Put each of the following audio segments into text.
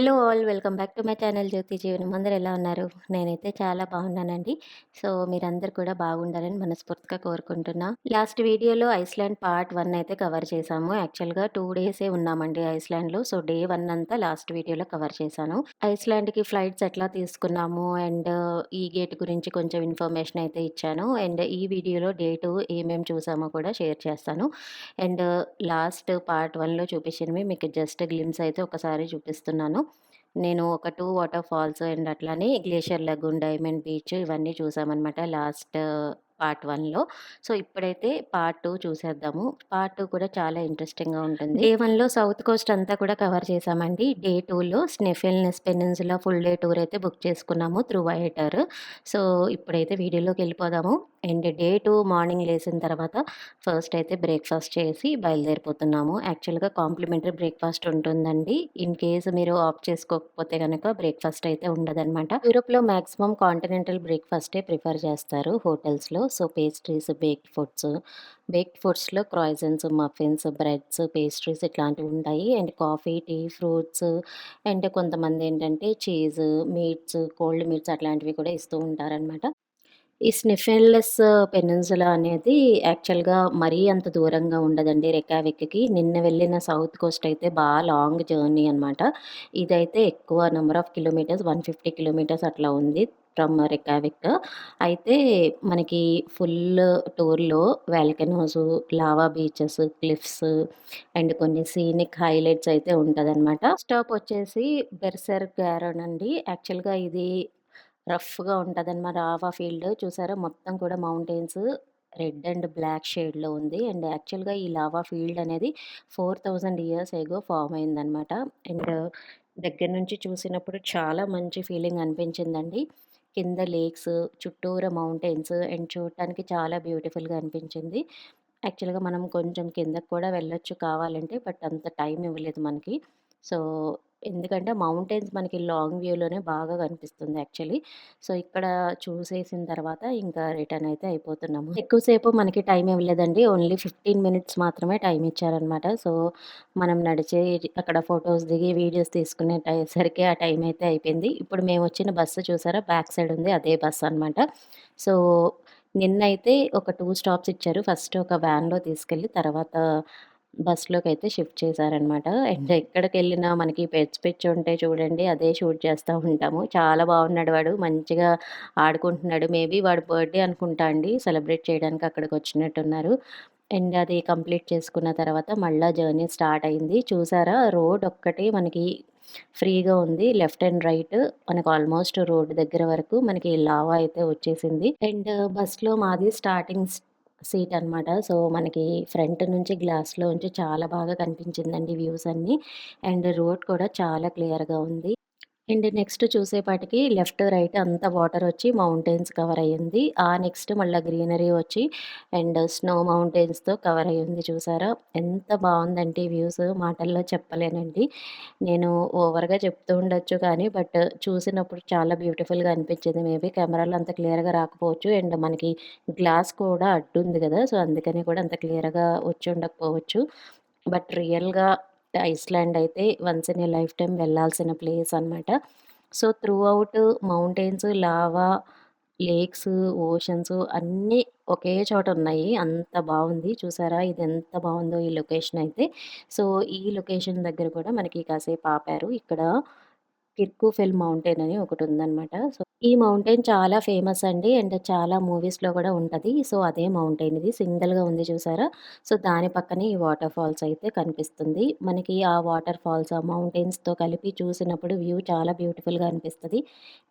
Hello all welcome back to my channel Jyothi Jeevanam. అందరూ ఎలా ఉన్నారు? నేనైతే చాలా బాగున్నానండి. సో, మీరందరూ కూడా బాగుండాలని మనస్ఫూర్తిగా కోరుకుంటున్నా. లాస్ట్ వీడియోలో ఐస్‌లాండ్ పార్ట్ 1 అయితే కవర్ చేశాము. యాక్చువల్‌గా 2 డేసే ఉన్నామండి ఐస్‌లాండ్‌లో. సో, డే 1 అంతా లాస్ట్ వీడియోలో కవర్ చేశాను. ఐస్‌లాండ్‌కి ఫ్లైట్స్ ఎట్లా తీసుకున్నాము అండ్ ఈ గేట్ గురించి కొంచెం ఇన్ఫర్మేషన్ అయితే ఇచ్చాను. అండ్ ఈ వీడియోలో డే 2 ఏమేమి చూసామో కూడా షేర్ చేస్తాను. అండ్ లాస్ట్ పార్ట్ 1లో చూపించినవి మీకు జస్ట్ గ్లిమ్స్ అయితే ఒకసారి చూపిస్తున్నాను. నేను ఒక 2 వాటర్ ఫాల్స్ అండ్ అట్లానే గ్లేషియర్ లగూన్, డైమండ్ బీచ్ ఇవన్నీ చూసామనమాట లాస్ట్ పార్ట్ 1లో. సో, ఇప్పుడైతే పార్ట్ 2 చూసేద్దాము. పార్ట్ 2 కూడా చాలా ఇంట్రెస్టింగ్‌గా ఉంటుంది. డే 1లో సౌత్ కోస్ట్ అంతా కూడా కవర్ చేశామండి. డే 2లో స్నెఫెల్‌నెస్ పెనిన్సులా ఫుల్ డే టూర్ అయితే బుక్ చేసుకున్నాము త్రూ వయాటర్. సో, ఇప్పుడైతే వీడియోలోకెళ్ళిపోదాము. అండ్ డే 2 మార్నింగ్ లేసిన తర్వాత ఫస్ట్ అయితే బ్రేక్‌ఫాస్ట్ చేసి బయలుదేరిపోతున్నాము. యాక్చువల్‌గా కాంప్లిమెంటరీ బ్రేక్‌ఫాస్ట్ ఉంటుందండి. ఇన్ కేస్ మీరు ఆప్ట్ చేసుకోకపోతే గనక బ్రేక్‌ఫాస్ట్ అయితే ఉండదనమాట. యూరోప్‌లో మాక్సిమం కాంటినెంటల్ బ్రేక్‌ఫాస్టే ప్రిఫర్ చేస్తారు హోటల్స్‌లో. సో, పేస్ట్రీస్, బేక్డ్ ఫుడ్స్‌లో క్రాయిజన్స్, మఫిన్స్, బ్రెడ్స్, పేస్ట్రీస్ ఇట్లాంటివి ఉంటాయి. And coffee, tea, fruits and కొంతమందేంటంటే చీజ్, మీట్స్, కోల్డ్ మీట్స్ అట్లాంటివి కూడా ఇస్తూ ఉంటారనమాట. ఈ స్నిఫెన్‌లెస్ పెనిన్సులా అనేది యాక్చువల్‌గా మరీ అంత దూరంగా ఉండదండి రెక్యావిక్‌కి. నిన్న వెళ్ళిన సౌత్ కోస్ట్ అయితే లాంగ్ జర్నీ అనమాట. ఇదైతే ఎక్కువ నంబర్ ఆఫ్ కిలోమీటర్స్ 150 కిలోమీటర్స్ అట్లా ఉంది ఫ్రమ్ రెక్యావిక్. అయితే మనకి ఫుల్ టూర్‌లో volcanoes, lava beaches, cliffs and కొన్ని సీనిక్ హైలైట్స్ అయితే ఉంటదనమాట. స్టాప్ వచ్చేసి బెర్సెర్ గారన్ అండి. యాక్చువల్‌గా ఇది రఫ్‌గా ఉంటదనమాట. లావా ఫీల్డ్ చూసారా మొత్తం కూడా మౌంటైన్స్ రెడ్ అండ్ బ్లాక్ షేడ్‌లో ఉంది. అండ్ యాక్చువల్‌గా ఈ లావా ఫీల్డ్ అనేది 4000 ఇయర్స్ ఎగో ఫార్మ్ అయిందనమాట. అండ్ దగ్గర నుంచి చూసినప్పుడు చాలా మంచి ఫీలింగ్ అనిపించిందండి. కింద లేక్స్, చుట్టూరా మౌంటైన్స్ అండ్ చూడటానికి చాలా బ్యూటిఫుల్‌గా అనిపించింది. యాక్చువల్‌గా మనం కొంచెం కిందకి కూడా వెళ్ళొచ్చు కావాలంటే. బట్ అంత టైం ఇవ్వలేదు మనకి. సో, ఎందుకంటే మౌంటైన్స్ మనకి లాంగ్ వ్యూలోనే బాగా కనిపిస్తుంది యాక్చువల్లీ. సో, ఇక్కడ చూసేసిన తర్వాత ఇంకా రిటర్న్ అయితే అయిపోతున్నాము. ఎక్కువసేపు మనకి టైం ఇవ్వలేదండి. ఓన్లీ 15 మినిట్స్ మాత్రమే టైం ఇచ్చారనమాట. సో, మనం నడిచి అక్కడ ఫోటోస్ దిగి వీడియోస్ తీసుకునే సరికి ఆ టైం అయితే అయిపోయింది. ఇప్పుడు మేమొచ్చిన బస్సు చూసారా బ్యాక్ సైడ్ ఉంది. అదే బస్ అనమాట. సో, నిన్నైతే ఒక 2 స్టాప్స్ ఇచ్చారు. ఫస్ట్ ఒక వ్యాన్‌లో తీసుకెళ్ళి తర్వాత బస్‌లోకైతే షిఫ్ట్ చేశారనమాట. అండ్ ఎక్కడికెళ్ళినా మనకి పెట్స్ పిచ్చుంటే చూడండి అదే షూట్ చేస్తా ఉంటాము. చాలా బాగున్నాడు వాడు. మంచిగా ఆడుకుంటున్నాడు. మేబీ వాడి బర్త్‌డే అనుకుంటా అండి. సెలబ్రేట్ చేయడానికి అక్కడికొచ్చినట్టున్నారు. అండ్ అది కంప్లీట్ చేసుకున్న తర్వాత మళ్ళా జర్నీ స్టార్ట్ అయింది. చూసారా రోడ్ ఒక్కటి మనకి ఫ్రీగా ఉంది. లెఫ్ట్ అండ్ రైట్ మనకు ఆల్మోస్ట్ రోడ్ దగ్గర వరకు మనకి లావా అయితే వచ్చేసింది. అండ్ బస్‌లో మాది స్టార్టింగ్ సీట్ అనమాట. సో, మనకి ఫ్రంట్ నుంచి గ్లాస్‌లోంచి చాలా బాగా కనిపించిందండి వ్యూస్ అన్నీ. అండ్ రోడ్ కూడా చాలా క్లియర్‌గా ఉంది. అండ్ నెక్స్ట్ చూసేపాటికి లెఫ్ట్, రైట్ అంతా వాటరొచ్చి మౌంటైన్స్ కవర్ అయ్యింది. నెక్స్ట్ మళ్ళా గ్రీనరీ వచ్చి అండ్ స్నో మౌంటైన్స్‌తో కవర్ అయ్యింది చూసారా? ఎంత బావుందంటే వ్యూస్ మాటల్లో చెప్పలేనండి. నేను ఓవర్‌గా చెప్తూ ఉండొచ్చు కానీ చూసినప్పుడు చాలా బ్యూటిఫుల్‌గా అనిపించింది. మేబీ కెమెరాలో అంత క్లియర్‌గా రాకపోవచ్చు. అండ్ మనకి గ్లాస్ కూడా అడ్డుంది గదా! సో, అందుకని కూడా అంత క్లియర్‌గా వచ్చి ఉండకపోవచ్చు. బట్ రియల్‌గా ఐస్‌లాండ్ అయితే once in a life time వెళ్ళాల్సిన ప్లేస్ అనమాట. So, through out mountains, lava, lakes, oceans అన్నీ ఒకే చోట ఉన్నాయి. అంత బావుంది. చూసారా? ఇదెంత బావుందో ఈ లొకేషన్ అయితే. సో, ఈ లొకేషన్ దగ్గర కూడా మనకి కాసేపు ఆపారు. ఇక్కడ కిర్కుఫెల్ మౌంటైన్ అని ఒకటుందనమాట. సో, ఈ మౌంటైన్ చాలా ఫేమస్ అండి. అండ్ చాలా మూవీస్‌లో గూడా ఉంటది. సో, అదే మౌంటైన్ ఇది. సింగిల్‌గా ఉంది చూసారా? సో, దాని పక్కనే ఈ వాటర్ ఫాల్స్ అయితే కనిపిస్తుంది. మనకి ఆ వాటర్ ఫాల్స్, ఆ మౌంటైన్స్‌తో కలిపి చూసినప్పుడు వ్యూ చాలా బ్యూటిఫుల్‌గా అనిపిస్తది.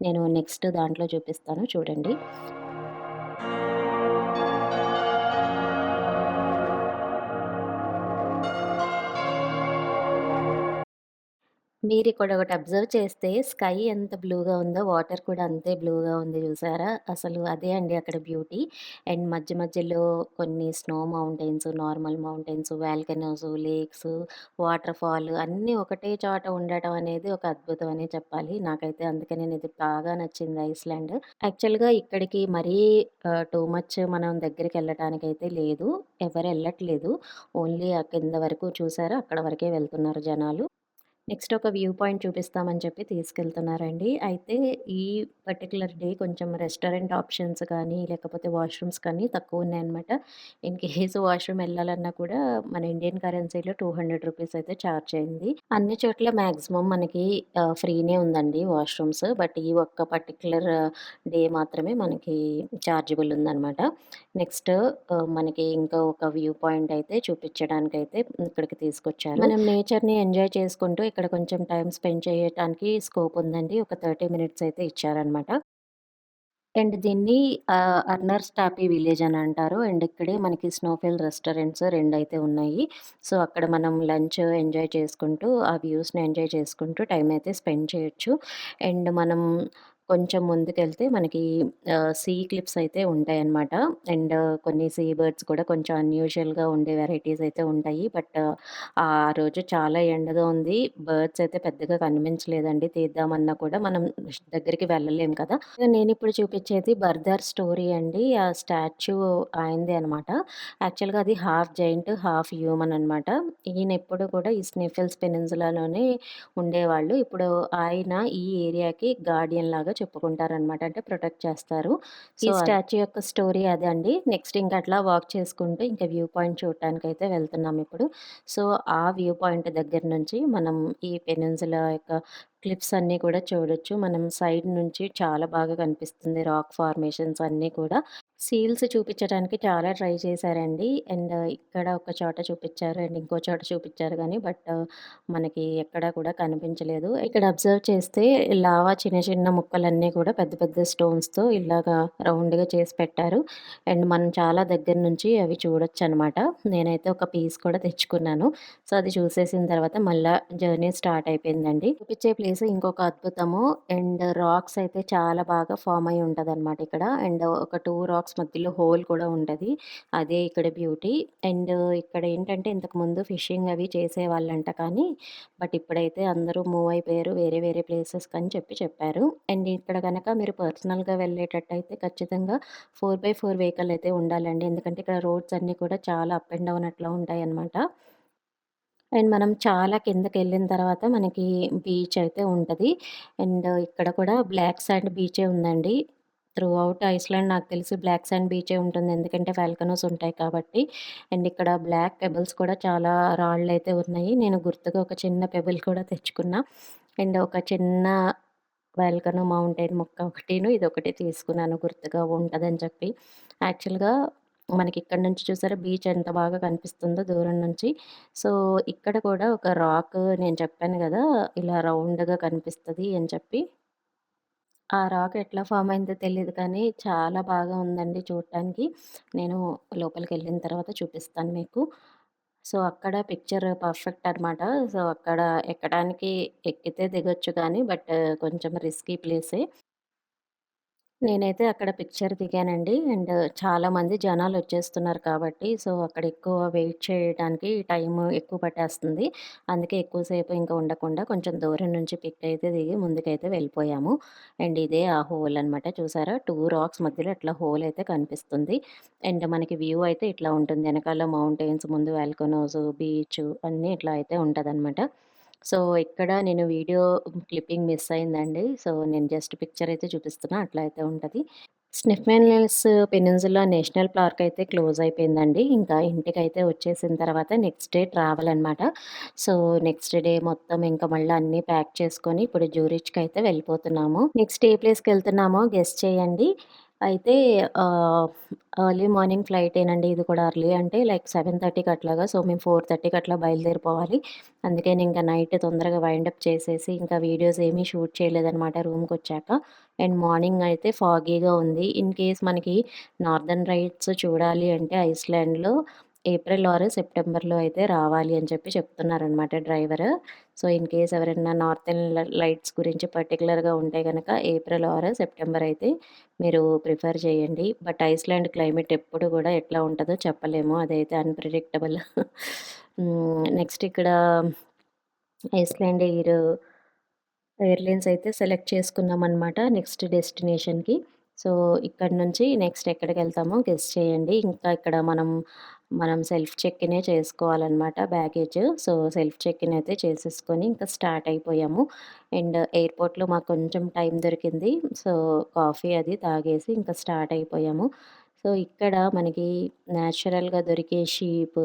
నేను నెక్స్ట్ దాంట్లో చూపిస్తాను చూడండి. మీరిక్కడ ఒకటి అబ్జర్వ్ చేస్తే స్కై ఎంత బ్లూగా ఉందో, వాటర్ కూడా అంతే బ్లూగా ఉంది చూసారా? అసలు అదే అండి అక్కడ బ్యూటీ. అండ్ మధ్య మధ్యలో కొన్ని snow mountains, normal mountains, volcanoes, lakes, water fall అన్నీ ఒకటే చోట ఉండటం అనేది ఒక అద్భుతం అనే చెప్పాలి. నాకైతే అందుకనే ఇది బాగా నచ్చింది ఐస్‌లాండ్. యాక్చువల్‌గా ఇక్కడికి మరీ టూ మచ్ మనం దగ్గరికెళ్ళటానికైతే లేదు. ఎవరు ఎళ్ళట్లేదు. ఓన్లీ ఆ కింద వరకు చూసారా? అక్కడ వరకే వెళ్తున్నారు జనాలు. నెక్స్ట్ ఒక వ్యూ పాయింట్ చూపిస్తామని చెప్పి తీసుకెళ్తున్నారండి. అయితే ఈ పర్టిక్యులర్ డే కొంచెం రెస్టారెంట్ ఆప్షన్స్ కానీ, లేకపోతే వాష్‌రూమ్స్ కానీ తక్కువున్నాయన్నమాట. ఇన్ కేస్ వాష్‌రూమ్ ఎళ్ళాలన్నా కూడా మన ఇండియన్ కరెన్సీలో రూ. 200 అయితే చార్జ్ అయింది. అన్ని చోట్ల మాక్సిమం మనకి ఫ్రీనే ఉందండి వాష్‌రూమ్స్. బట్ ఈ ఒక్క పర్టిక్యులర్ డే మాత్రమే మనకి చార్జబుల్ ఉందన్నమాట. నెక్స్ట్ మనకి ఇంకా ఒక వ్యూ పాయింట్ అయితే చూపించడానికైతే ఇక్కడికి తీసుకొచ్చారు. మనం నేచర్‌ని ఎంజాయ్ చేసుకుంటూ ఇక్కడ కొంచెం టైమ్ స్పెండ్ చేయటానికి స్కోప్ ఉందండి. ఒక 30 మినిట్స్ అయితే ఇచ్చారనమాట. అండ్ దీన్ని అర్నర్స్ టాపీ విలేజ్ అని అంటారు. అండ్ ఇక్కడే మనకి స్నోఫిల్ రెస్టారెంట్స్ 2 అయితే ఉన్నాయి. సో, అక్కడ మనం లంచ్ ఎంజాయ్ చేసుకుంటూ, ఆ వ్యూస్‌ని ఎంజాయ్ చేసుకుంటూ టైమ్ అయితే స్పెండ్ చేయొచ్చు. అండ్ మనం కొంచెం ముందుకెళ్తే మనకి సీ క్లిప్స్ అయితే ఉంటాయన్నమాట. అండ్ కొన్ని సీ బర్డ్స్ కూడా కొంచెం అన్‌యూజువల్‌గా ఉండే వెరైటీస్ అయితే ఉంటాయి. బట్ ఆ రోజు చాలా ఎండగా ఉంది. బర్డ్స్ అయితే పెద్దగా కనిపించలేదండి. తీద్దామన్నా కూడా మనం దగ్గరికి వెళ్ళలేం కదా! నేనిప్పుడు చూపిచ్చేది బర్దర్ స్టోరీ అండి. ఆ స్టాచ్యూ ఆయనదే అనమాట. యాక్చువల్‌గా అది హాఫ్ జెయింట్, హాఫ్ హ్యూమన్ అనమాట. ఈయనెప్పుడు కూడా ఈ స్నిఫెల్స్ పెనిన్సులాలోనే ఉండేవాళ్ళు. ఇప్పుడు ఆయన ఈ ఏరియాకి గార్డియన్ లాగా చెప్పుకుంటారనమాట. అంటే ప్రొటెక్ట్ చేస్తారు. ఈ స్టాచ్యూ యొక్క స్టోరీ అదే అండి. నెక్స్ట్ ఇంక అట్లా వాక్ చేసుకుంటూ ఇంక వ్యూ పాయింట్ చూడటానికైతే వెళ్తున్నాం ఇప్పుడు. సో, ఆ వ్యూ పాయింట్ దగ్గర నుంచి మనం ఈ పెనిన్సులా యొక్క క్లిప్స్ అన్నీ కూడా చూడొచ్చు. మనం సైడ్ నుంచి చాలా బాగా కనిపిస్తుంది. రాక్ ఫార్మేషన్స్ అన్నీ కూడా. సీల్స్ చూపిచ్చడానికి చాలా ట్రై చేశారండి. అండ్ ఇక్కడ ఒక చోట చూపిచ్చారు. అండ్ ఇంకో చోట చూపిచ్చారు గానీ, బట్ మనకి ఎక్కడా కూడా కనిపించలేదు. ఇక్కడ అబ్జర్వ్ చేస్తే లావా చిన్న చిన్న ముక్కలన్నీ కూడా పెద్ద పెద్ద స్టోన్స్‌తో ఇలాగా రౌండ్‌గా చేసి పెట్టారు. అండ్ మనం చాలా దగ్గర నుంచి అవి చూడొచ్చనమాట. నేనైతే ఒక పీస్ కూడా తెచ్చుకున్నాను. సో, అది చూసేసిన తర్వాత మళ్ళా జర్నీ స్టార్ట్ అయిపోయిందండి. చూపిచ్చే ప్లేస్ ఇంకొక అద్భుతము. అండ్ రాక్స్ అయితే చాలా బాగా ఫార్మ్ అయ్యి ఉంటదనమాట ఇక్కడ. అండ్ ఒక 2 రాక్స్ మధ్యలో హోల్ కూడా ఉంటది. అదే ఇక్కడ బ్యూటీ. అండ్ ఇక్కడేంటంటే ఇంతకుముందు ఫిషింగ్ అవి చేసేవాళ్ళంట కానీ, బట్ ఇప్పుడైతే అందరూ మూవ్ అయిపోయారు. వేరే వేరే ప్లేసెస్‌కని చెప్పారు. అండ్ ఇక్కడ గనక మీరు పర్సనల్‌గా వెళ్ళేటట్టయితే ఖచ్చితంగా 4x4 వెహికల్ అయితే ఉండాలండి. ఎందుకంటే ఇక్కడ రోడ్స్ అన్నీ కూడా చాలా అప్ అండ్ డౌన్ అట్లా ఉంటాయన్నమాట. అండ్ మనం చాలా కిందకెళ్ళిన తర్వాత మనకి బీచ్ అయితే ఉంటది. అండ్ ఇక్కడ కూడా బ్లాక్ సాండ్ బీచే ఉందండి. త్రూ ఔట్ ఐస్‌లాండ్ నాకు తెలిసి బ్లాక్ సాండ్ బీచే ఉంటుంది. ఎందుకంటే వాల్కనోస్ ఉంటాయి కాబట్టి. అండ్ ఇక్కడ బ్లాక్ పెబుల్స్ కూడా చాలా రాళ్ళైతే ఉన్నాయి. నేను గుర్తుగా ఒక చిన్న పెబుల్ కూడా తెచ్చుకున్నా. అండ్ ఒక చిన్న వాల్కనో మౌంటైన్ మొక్క ఒకటీను ఇదొకటి తీసుకున్నాను గుర్తుగా ఉంటదని చెప్పి. యాక్చువల్‌గా మనకిక్కడి నుంచి చూసారా బీచ్ ఎంత బాగా కనిపిస్తుందో దూరం నుంచి. సో, ఇక్కడ కూడా ఒక రాక్ నేను చెప్పాను గదా! ఇలా రౌండ్‌గా కనిపిస్తది అని చెప్పి. ఆ రాక్ ఎట్లా ఫార్మ్ అయిందో తెలీదు కానీ చాలా బాగా ఉందండి చూడటానికి. నేను లోపలికెళ్ళిన తర్వాత చూపిస్తాను మీకు. సో, అక్కడ పిక్చర్ పర్ఫెక్ట్ అనమాట. సో, అక్కడ ఎక్కడానికి ఎక్కితే దిగొచ్చు కానీ బట్ కొంచెం రిస్కీ ప్లేసే. నేనైతే అక్కడ పిక్చర్ దిగానండి. అండ్ చాలామంది జనాలొచ్చేస్తున్నారు కాబట్టి, సో, అక్కడ ఎక్కువ వెయిట్ చేయడానికి టైం ఎక్కువ పట్టేస్తుంది. అందుకే ఎక్కువ సేపు ఇంక ఉండకుండా కొంచెం దూరం నుంచి పిక్ అయితే దిగి ముందుకైతే వెళ్ళిపోయాము. అండ్ ఇదే ఆ హోల్ అనమాట. చూసారా 2 రాక్స్ మధ్యలో ఇట్లా హోల్ అయితే కనిపిస్తుంది. అండ్ మనకి వ్యూ అయితే ఇట్లా ఉంటుంది. ఎనకాల మౌంటైన్స్, ముందు వాల్కనోస్, బీచ్ అన్నీ ఇట్లా అయితే ఉంటదనమాట. సో, ఇక్కడ నేను వీడియో క్లిప్పింగ్ మిస్ అయిందండి. సో, నేను జస్ట్ పిక్చర్ అయితే చూపిస్తున్నా. అట్లా అయితే ఉంటది. స్నిఫ్‌మెన్‌లెస్ పెనిన్సులా నేషనల్ పార్క్ అయితే క్లోజ్ అయిపోయిందండి. ఇంకా ఇంటికైతే వచ్చేసిన తర్వాత నెక్స్ట్ డే ట్రావెల్ అనమాట. సో, నెక్స్ట్ డే మొత్తం ఇంకా మళ్ళీ అన్నీ ప్యాక్ చేసుకొని ఇప్పుడు జూరిచ్‌కైతే వెళ్ళిపోతున్నాము. నెక్స్ట్ ఏ ప్లేస్‌కెళ్తున్నామో గెస్ చేయండి. అయితే ఆహ్, ఎర్లీ మార్నింగ్ ఫ్లైటేనండి. ఇది కూడా ఎర్లీ అంటే లైక్ 7:30కి అట్లాగా. సో, మేము 4:30కి అట్లా బయలుదేరిపోవాలి. అందుకని ఇంకా నైట్ తొందరగా వైండప్ చేసేసి ఇంకా వీడియోస్ ఏమీ షూట్ చేయలేదనమాట రూమ్‌కొచ్చాక. అండ్ మార్నింగ్ అయితే ఫాగీగా ఉంది. ఇన్ కేస్ మనకి నార్దర్న్ లైట్స్ చూడాలి అంటే ఐస్‌లాండ్‌లో ఏప్రిల్ ఆర్ సెప్టెంబర్‌లో అయితే రావాలి అని చెప్పి చెప్తున్నారనమాట డ్రైవరు. సో, ఇన్ కేస్ ఎవరైనా నార్తర్న్ లైట్స్ గురించి పర్టిక్యులర్‌గా ఉంటే గనక ఏప్రిల్ ఆర్ సెప్టెంబర్ అయితే మీరు ప్రిఫర్ చేయండి. బట్ ఐస్‌లాండ్ క్లైమేట్ ఎప్పుడు కూడా ఎట్లా ఉంటదో చెప్పలేము. అదైతే అన్‌ప్రెడిక్టబుల్. నెక్స్ట్ ఇక్కడ ఐస్‌లాండ్ ఎయిర్‌లైన్స్ అయితే సెలెక్ట్ చేసుకున్నామనమాట నెక్స్ట్ డెస్టినేషన్‌కి. సో, ఇక్కడి నుంచి నెక్స్ట్ ఎక్కడికెళ్తామో గెస్ చేయండి. ఇంకా ఇక్కడ మనం మనం సెల్ఫ్ చెక్ ఇనే చేసుకోవాలనమాట baggage. So, self check in అయితే చేసేసుకొని ఇంకా స్టార్ట్ అయిపోయాము. అండ్ ఎయిర్‌పోర్ట్‌లో మాకు కొంచెం టైం దొరికింది. సో, కాఫీ అది తాగేసి ఇంకా స్టార్ట్ అయిపోయాము. సో, ఇక్కడ మనకి నేచురల్‌గా దొరికే షీప్,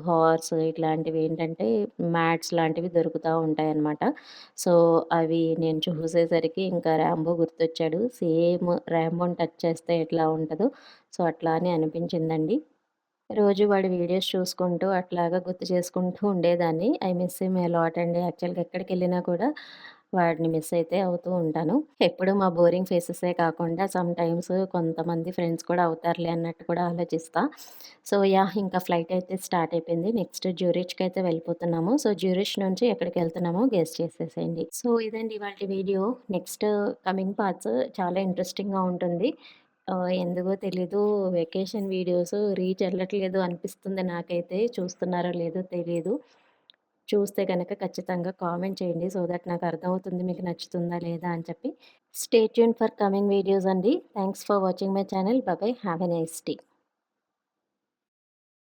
హార్స్ ఇట్లాంటివేంటంటే మ్యాట్స్ లాంటివి దొరుకుతా ఉంటాయన్నమాట. సో, అవి నేను చూసేసరికి ఇంకా 'రాంబో' గుర్తొచ్చాడు. సేమ్ 'రాంబోని' టచ్ చేస్తే ఎట్లా ఉంటదో సో, అట్లానే అనిపించిందండి. రోజు వాడి వీడియోస్ చూసుకుంటూ అట్లాగా గుర్తు చేసుకుంటూ ఉండేదాన్ని. I miss him a lot అండి. యాక్చువల్‌గా ఎక్కడికెళ్ళినా కూడా వాడిని మిస్ అయితే అవుతూ ఉంటాను. ఎప్పుడు మా బోరింగ్ ఫేసెసే కాకుండా సమ్ టైమ్స్ కొంతమంది ఫ్రెండ్స్ కూడా అవుతారులే అన్నట్టు కూడా ఆలోచిస్తా. So, yeah! ఇంకా ఫ్లైట్ అయితే స్టార్ట్ అయిపోయింది. నెక్స్ట్ జ్యూరిచ్‌కయితే వెళ్ళిపోతున్నాము. సో, జ్యూరిచ్ నుంచి ఎక్కడికెళ్తున్నామో గెస్ చేసేసేయండి. సో, ఇదండి ఇవాల్టి వీడియో. నెక్స్ట్ కమింగ్ పార్ట్స్ చాలా ఇంట్రెస్టింగ్‌గా ఉంటుంది. ఎందుకో తెలీదు వెకేషన్ వీడియోస్ రీచ్ ఎళ్ళట్లేదు అనిపిస్తుంది నాకైతే. చూస్తున్నారో లేదో తెలీదు. చూస్తే గనక ఖచ్చితంగా కామెంట్ చేయండి. సో దట్ నాకు అర్థమవుతుంది మీకు నచ్చుతుందా లేదా అని చెప్పి. Stay tuned for coming videos అండి. Thanks for watching my channel. Bye bye. Have a nice day.